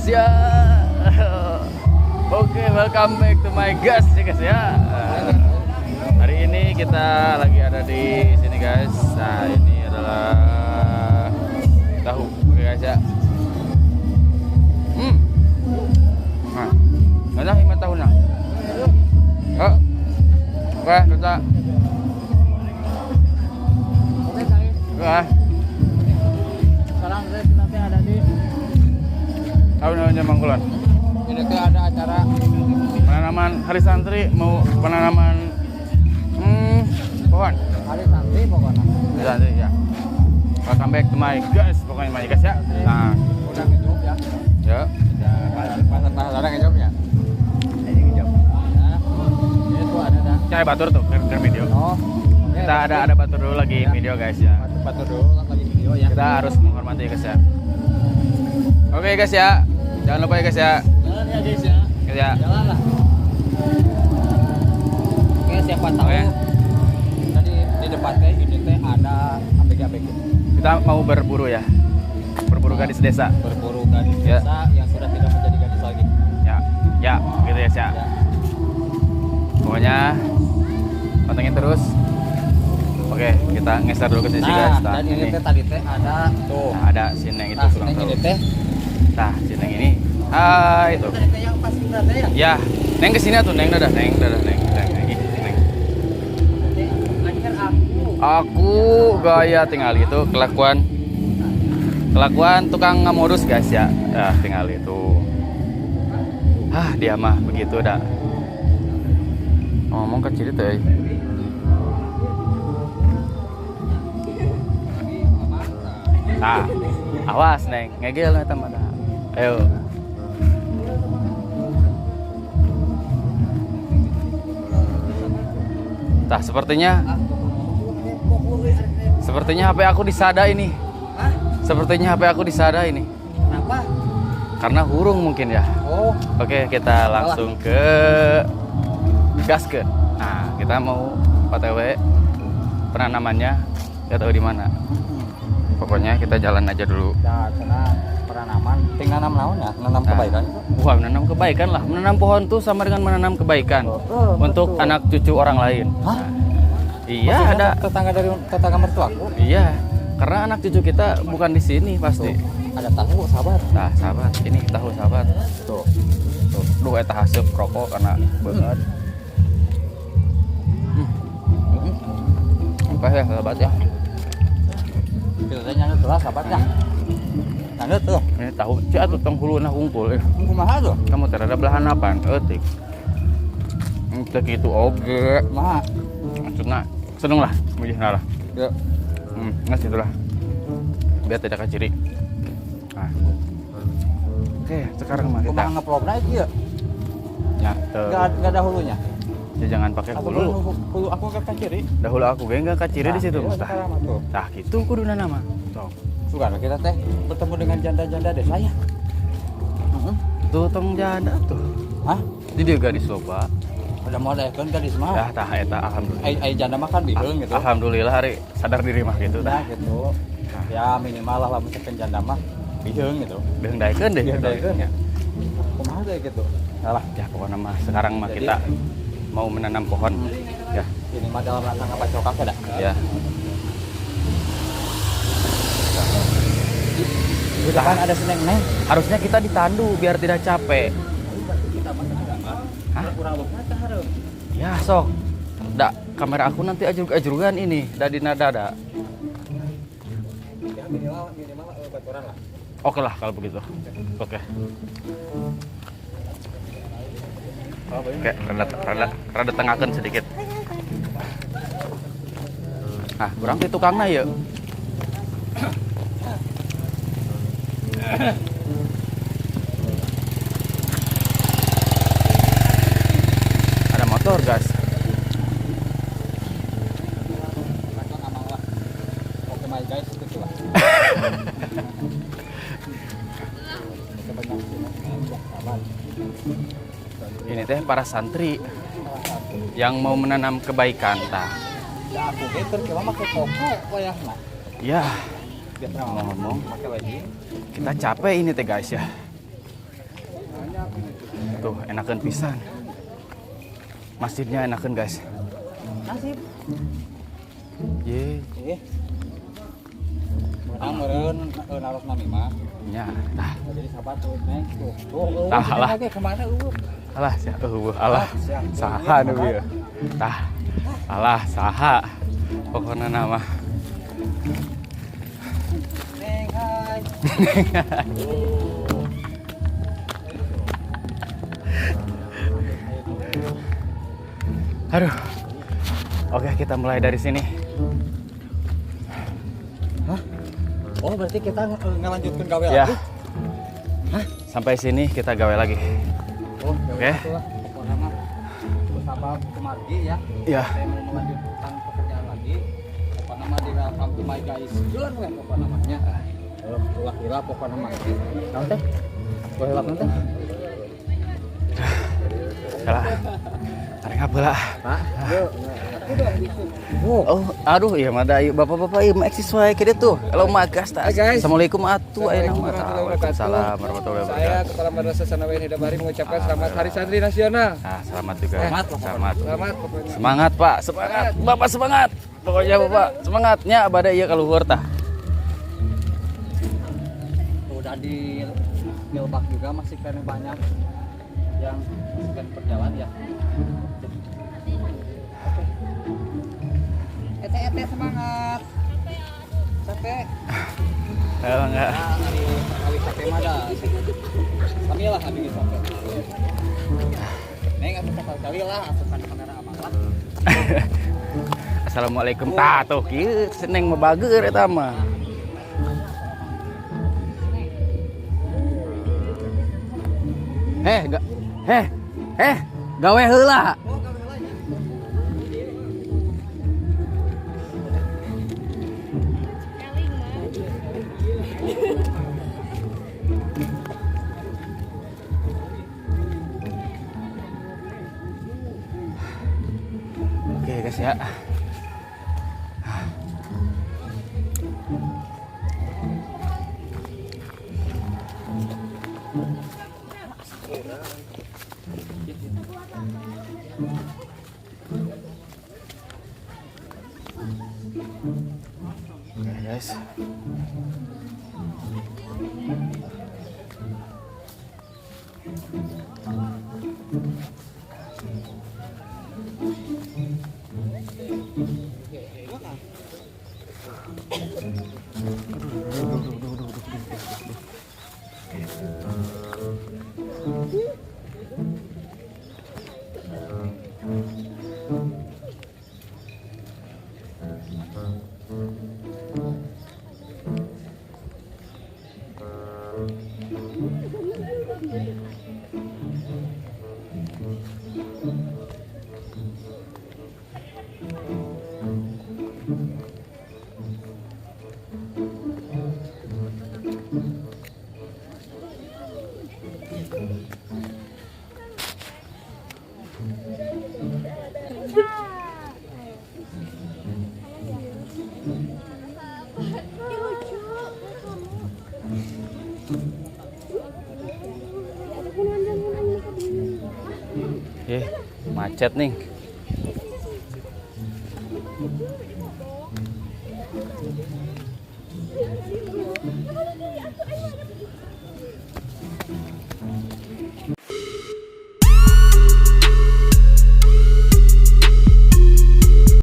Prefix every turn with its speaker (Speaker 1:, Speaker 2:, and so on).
Speaker 1: guys ya. Oke, welcome back to my gas ya guys ya. Hari ini kita lagi ada di sini guys. Nah, ini adalah tahu, oke guys ya. Nah, mana 5 tahun lah. Oh, oke, kita.
Speaker 2: Oke guys,
Speaker 1: Oke.
Speaker 2: sekarang kita ada di
Speaker 1: Tahun-tahunnya Mangkulan.
Speaker 2: ini tuh ada acara
Speaker 1: Penanaman hari santri, mau penanaman pohon.
Speaker 2: hari santri pokoknya.
Speaker 1: Hari santri ya. Welcome back to my guys, pokoknya my guys ya. Nah,
Speaker 2: Udah ngejawab ya.
Speaker 1: ya.
Speaker 2: Pas ada ngejawab ya. Ini ngejawab. Nah, ini tuh ada dah.
Speaker 1: Cari batur tuh ke video.
Speaker 2: Oh,
Speaker 1: Kita ada batur dulu lagi video guys ya.
Speaker 2: Batur dulu lagi video ya.
Speaker 1: Kita harus menghormati guys ya. Oke guys ya. Jangan lupa ya guys ya.
Speaker 2: Jalan ya guys ya.
Speaker 1: Guys ya.
Speaker 2: Jalan lah. Oke, siapa tahu.
Speaker 1: Oke.
Speaker 2: Tadi di depan teh ini teh ada ABG-ABG.
Speaker 1: Kita mau berburu ya. Berburu gadis desa.
Speaker 2: Berburu gadis
Speaker 1: Ya.
Speaker 2: desa yang sudah tidak menjadi gadis lagi.
Speaker 1: Ya. Ya, gitu ya, ya.
Speaker 2: Ya.
Speaker 1: Pokoknya pantengin terus. Oke, kita geser dulu ke sisi
Speaker 2: Nah,
Speaker 1: guys.
Speaker 2: dan ini teh tadi teh ada tuh.
Speaker 1: Nah, ada si Neng itu
Speaker 2: Nah,
Speaker 1: tukang
Speaker 2: ini
Speaker 1: tahu.
Speaker 2: teh.
Speaker 1: Nah, si Neng ini. Hai itu.
Speaker 2: Yang pas berada ya.
Speaker 1: Ya, Neng kesini tuh, Neng dadah, Neng. Ih, Neng.
Speaker 2: Anjir aku.
Speaker 1: Aku gaya tinggal itu kelakuan tukang ngamodus guys ya. Ya, tinggal itu. Dia mah begitu dah. Ngomong kecil itu ya. Nah, awas Neng, ngegel eta mah. Ayo. Tah, sepertinya HP aku disada ini.
Speaker 2: Hah?
Speaker 1: Sepertinya HP aku disada ini.
Speaker 2: Kenapa?
Speaker 1: Karena hurung mungkin ya.
Speaker 2: Oh,
Speaker 1: Oke, kita langsung ke gas ke. Nah, kita mau OTW penanamannya nggak tahu di mana. Pokoknya kita jalan aja dulu.
Speaker 2: ya karena penanaman tinggal nanam naon ya, nanam kebaikan itu.
Speaker 1: Wah, menanam kebaikan lah. Menanam pohon tuh sama dengan menanam kebaikan untuk
Speaker 2: betul.
Speaker 1: anak cucu orang lain.
Speaker 2: Hah?
Speaker 1: Iya,
Speaker 2: Maksudnya
Speaker 1: ada.
Speaker 2: tetangga dari tetangga mertuaku.
Speaker 1: Iya, karena anak cucu kita bukan di sini pasti.
Speaker 2: Ada tahu, sabar.
Speaker 1: Nah, sahabat, ini tahu sahabat.
Speaker 2: Tuh.
Speaker 1: Tuh, duh eta haseup rokok karena banget. Oke ya, sahabat ya.
Speaker 2: Kita tanya terus sabar ya. Nah, tuh.
Speaker 1: Ini tahu, cik atuh tong huluna hungkul.
Speaker 2: Kumaha tuh?
Speaker 1: Kamu terada belahan apaan? Eutik. Teu kitu oge.
Speaker 2: Kumaha?
Speaker 1: Maksudna seneng lah, mujihna lah.
Speaker 2: Ya.
Speaker 1: Ngas itulah. Biar tidak kaciri. Nah. Oke, sekarang mah kita.
Speaker 2: Kumaha ngeprogna itu ya?
Speaker 1: Ya,
Speaker 2: Enggak ada hulunya.
Speaker 1: ya jangan pakai
Speaker 2: Atau
Speaker 1: hulu.
Speaker 2: hulu aku ke kiri.
Speaker 1: Dahulu aku ge enggak kaciri di situ.
Speaker 2: Iya,
Speaker 1: Tah.
Speaker 2: sekarang mah tuh.
Speaker 1: Tah, gitu kuduna nama. Tuh.
Speaker 2: Suka kita teh bertemu dengan janda-janda desa ya.
Speaker 1: Tuh tong janda tuh.
Speaker 2: Hah?
Speaker 1: Di dia gadis loba.
Speaker 2: Udah model kan gadis mah.
Speaker 1: Ya tah eta alhamdulillah.
Speaker 2: Ai janda mah kan biheung gitu.
Speaker 1: Alhamdulillah hari sadar diri mah gitu
Speaker 2: Nah,
Speaker 1: tah.
Speaker 2: gitu. Ya minimal lah misalkan janda mah biheung gitu.
Speaker 1: Deungdaikeun deh.
Speaker 2: Deungdaikeun.
Speaker 1: Ya.
Speaker 2: Kumaha teh gitu. Salah.
Speaker 1: Ya pokoknya mah sekarang mah
Speaker 2: Jadi-
Speaker 1: kita mau menanam pohon. Ya,
Speaker 2: Ini mah dalam rangka ngapacokak ya dah.
Speaker 1: ya.
Speaker 2: Di depan ada seneng neng.
Speaker 1: Harusnya kita ditandu biar tidak capek.
Speaker 2: Kita mah enggak.
Speaker 1: Hah?
Speaker 2: Kurang lupa hareup.
Speaker 1: Ya sok. Da, kamera aku nanti ajurgan ini, dadina dada.
Speaker 2: Ya minimal baturan lah.
Speaker 1: Oke lah kalau begitu. Oke. Oke, rada tengahkan sedikit. Nah, kurang ti tukangna ya. Ada motor, guys.
Speaker 2: Kacau amang lah. Oke my guys gitu lah.
Speaker 1: Ini teh para santri yang mau menanam kebaikan tah.
Speaker 2: Ya aku gitu cuma pakai koko wayahna.
Speaker 1: Ya,
Speaker 2: Biasa
Speaker 1: ngomong
Speaker 2: pakai lagi.
Speaker 1: kita capek ini teh guys ya. Tuh, enakan pisan. Masjidnya enakan, guys.
Speaker 2: Nasib.
Speaker 1: Ye,
Speaker 2: Meureun naros nami mah.
Speaker 1: nya. Tah,
Speaker 2: Jadi sahabat tuh neng tuh. Tuh,
Speaker 1: Tah,
Speaker 2: sini
Speaker 1: alah.
Speaker 2: lagi kemana
Speaker 1: alah, alah. Saha nu ieu? Tah. Alah, saha. Pokona nama.
Speaker 2: Neng hai.
Speaker 1: Aduh. Oke, kita mulai dari sini.
Speaker 2: Oh, berarti kita ngelanjutkan gawe
Speaker 1: Ya.
Speaker 2: lagi?
Speaker 1: Sampai sini kita gawe lagi.
Speaker 2: Oh, gawe
Speaker 1: Oke.
Speaker 2: lagi lah. Pokoknya mah bersama Kumargi ya.
Speaker 1: Ya.
Speaker 2: Saya mau melanjutkan pekerjaan lagi. Pokoknya mah di welcome to my guys. Jalan we pokoknya namanya. Ulah gila pokoknya mah. Naon teh? Boleh lapang teh?
Speaker 1: Kalah. Arek ngabeula.
Speaker 2: Pak, yuk.
Speaker 1: Oh, aduh, iya mah da ieu bapak-bapak ieu mah eksis wae kitu tuh. Kalau magas tah.
Speaker 2: Hai, guys.
Speaker 1: Assalamualaikum atuh ayeuna
Speaker 2: Assalamualaikum
Speaker 1: mah.
Speaker 2: warahmatullahi
Speaker 1: Waalaikumsalam warahmatullahi
Speaker 2: Saya
Speaker 1: wabarakatuh.
Speaker 2: Kepala Madrasah Sanawiyin Hidayah mengucapkan selamat Hari Santri Nasional.
Speaker 1: Nah, selamat juga.
Speaker 2: Selamat.
Speaker 1: Selamat.
Speaker 2: Pokoknya.
Speaker 1: Semangat, Pak. Semangat. Bapak semangat. Pokoknya Bapak semangatnya abada ieu kaluhur tah.
Speaker 2: Udah di Milbak juga masih kena banyak yang masih berjalan ya. Ete semangat. Capek.
Speaker 1: Kalau enggak.
Speaker 2: Kali capek mah dah. Kami lah habis capek. Neng atuh sekali lah asupan kamera aman lah.
Speaker 1: Assalamualaikum tah tuh kieu seneng mah bageur eta mah. Gawe heula. Oke guys ya. Oke guys. Macet nih.